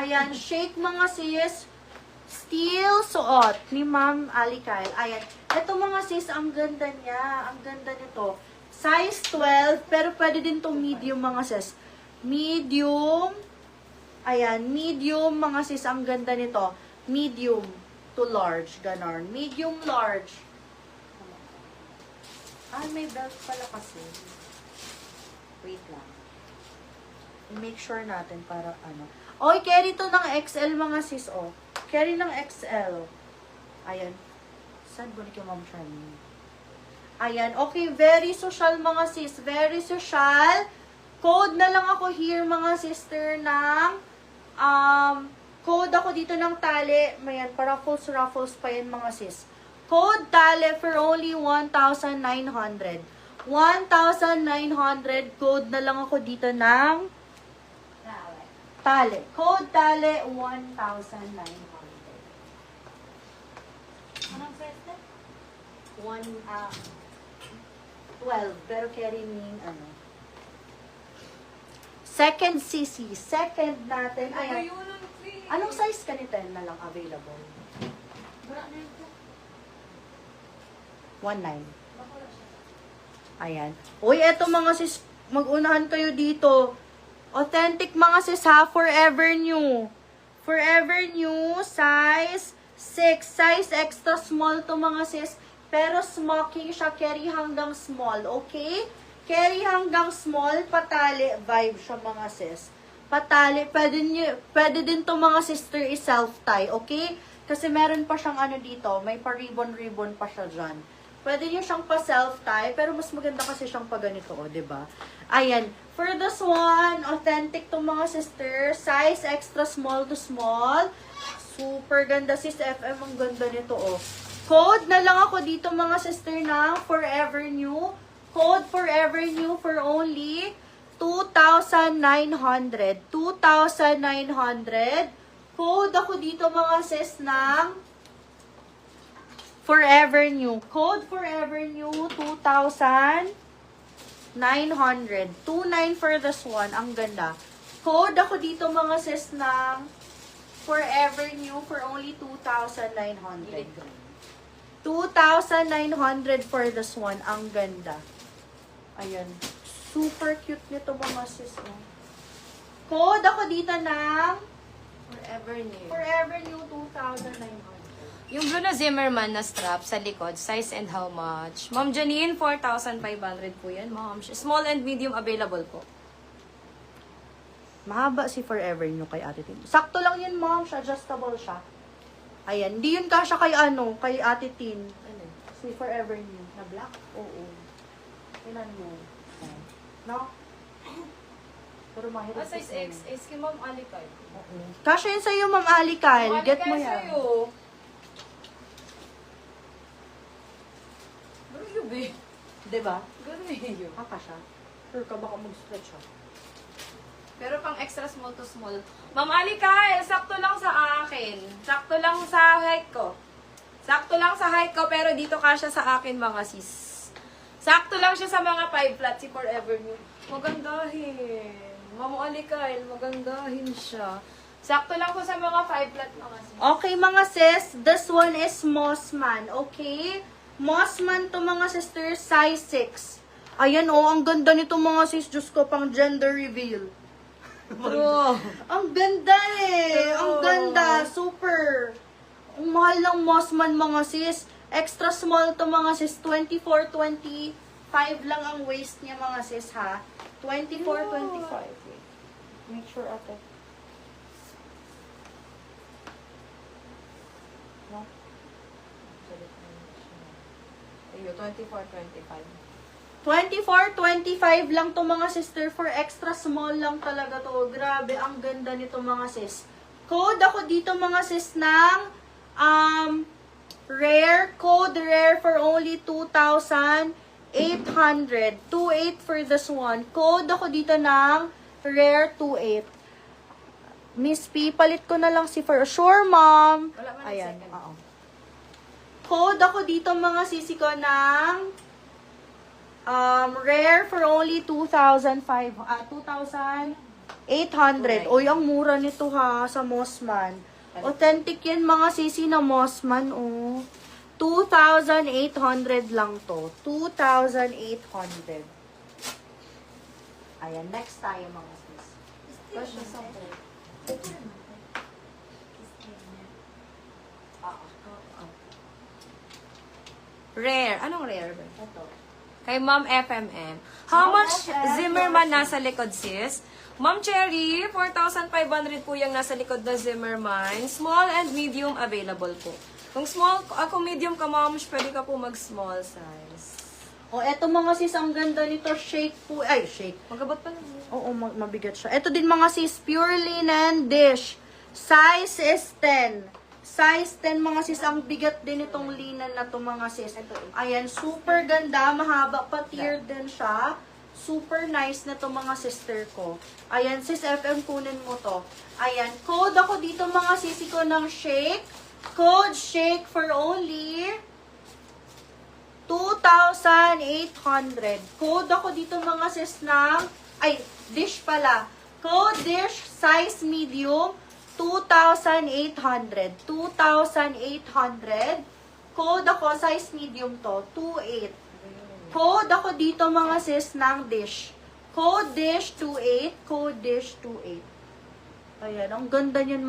Ayan, shake mga sis. Still suot ni Ma'am Ali Kyle. Ayan. Ito mga sis, ang ganda niya. Ang ganda nito. Size 12, pero pwede din to medium mga sis. Medium. Ayan, medium mga sis. Ang ganda nito. Medium to large. Ganon. Medium, large. Ah, may belt pala kasi. Wait lang. I-make sure natin para ano. Oy, carry to ng XL mga sis, oh. Carry ng XL. Ayan. Saan ba ni kay Ma'am Charmaine? Ayan. Okay, very social mga sis. Very social. Code na lang ako here mga sister ng code ako dito ng tali. Ayan, para raffles pa yan mga sis. Code tali for only 1,900. 1,900. Code na lang ako dito ng tali. Code tali 1,900. Anong size na? 12. Pero carry mean ano. Second CC. Second natin. Ayan. Anong size ka nito na lang available? 1,900. Ayan. Uy, eto mga sis, mag-unahan kayo dito. Authentic mga sis ha, forever new. Forever new, size 6. Size extra small to mga sis. Pero smoking siya, carry hanggang small, okay? Carry hanggang small, patali, vibe siya mga sis. Patali, pwede din to mga sister i-self-tie, okay? Kasi meron pa siyang ano dito, may pa-ribbon-ribbon pa siya dyan. Pwede nyo siyang pa-self-tie, pero mas maganda kasi siyang pa-ganito, o, diba? Ayan. For this one, authentic to mga sister. Size extra small to small. Super ganda sis FM. Ang ganda nito, oh. Code na lang ako dito mga sister ng Forever New. Code Forever New for only 2,900. 2,900. Code ako dito mga sis ng Forever New. Code Forever New 2,900. 2,900 for this one. Ang ganda. Code ako dito mga sis ng Forever New for only 2,900. 2,900 for this one. Ang ganda. Ayan. Super cute nito mga sis. Oh. Code ako dito ng Forever new. Forever New 2,900. Yung blue na Zimmerman na strap sa likod, size and how much? Ma'am Janine, 4,500 po yan, ma'am. Small and medium available po. Mahaba si Forever New kay Ate Tin. Sakto lang yun, ma'am. Adjustable siya. Ayan. Hindi yun kasha kay ano, kay Ate Tin. Ano? Si Forever New. Na black? Oo. Ilan mo? Ayan. No? Pero mahirap. Size X, is kay Ma'am Alikay. Oo. Kasha yun sa'yo, Ma'am Alikal. Get mo yan. Sa'yo. Pero yun, be. Diba? Ganun yun. Kasha. Sure ka baka mag-stretch ha. Pero pang extra small to small. Ma'am Alikay, sakto lang sa akin. Sakto lang sa height ko. Sakto lang sa height ko, pero dito kasya sa akin mga sis. Sakto lang siya sa mga 5 flat si Forever New. Magandahin. Ma'am Alikay, magandahin siya. Sakto lang po sa mga 5 flat mga sis. Okay mga sis, this one is Mossman, okay? Mossman to mga sister, size 6. Ayan oh, ang ganda nito mga sis, Diyos ko, pang gender reveal. True. Ang ganda eh, ang ganda, super. Ang mahal ng Mossman mga sis, extra small to mga sis, 24, 25 lang ang waist niya mga sis ha. 24, 25. Wait. Make sure ate. No? Ayun, 24, 25. 24, 25 lang to mga sister, for extra small lang talaga to. Grabe, ang ganda nito mga sis. Code ako dito mga sis ng rare, code rare for only 2,800. 2,800 for this one. Code ako dito ng rare 2,800. Miss P, palit ko na lang si for sure, ma'am. Wala man Ayan, second. oo. Code ako dito mga sisi ko ng rare for only 2,800. 800. Oy, ang mura nito ha, sa Mossman. Authentic yan mga sisi na Mossman, oh. 2,800 lang to. 2,800. Ayan, next tayo mga sis. Question sa Rare. Anong rare ba? Ito. Kay Ma'am FMM. How Ma'am much FM, Zimmerman nasa likod, sis? Ma'am Cherry, 4,500 po yung nasa likod na Zimmerman. Small and medium available po. Kung small, kung medium ka, ma'am, pwede ka po mag-small size. Oh, eto mga sis, ang ganda nito. Shake po. Ay, shake. Magabot pa lang. Oo, mabigat siya. Ito din mga sis, pure linen dish. Size is 10. Size 10 mga sis, ang bigat din itong linen na to mga sis. Ayan, super ganda, mahaba pa tier din siya. Super nice na to mga sister ko. Ayan, sis FM, kunin mo to. Ayan, code ako dito mga sisi ko ng shake. Code shake for only 2,800. Code ako dito mga sis ng, ay, dish pala. Code dish, size medium, 2,800. 2,800. Code ako, size medium to, 28. Code ako dito mga sis ng dish. Code dish 28. Code dish 28. Ayan, ang ganda niyan.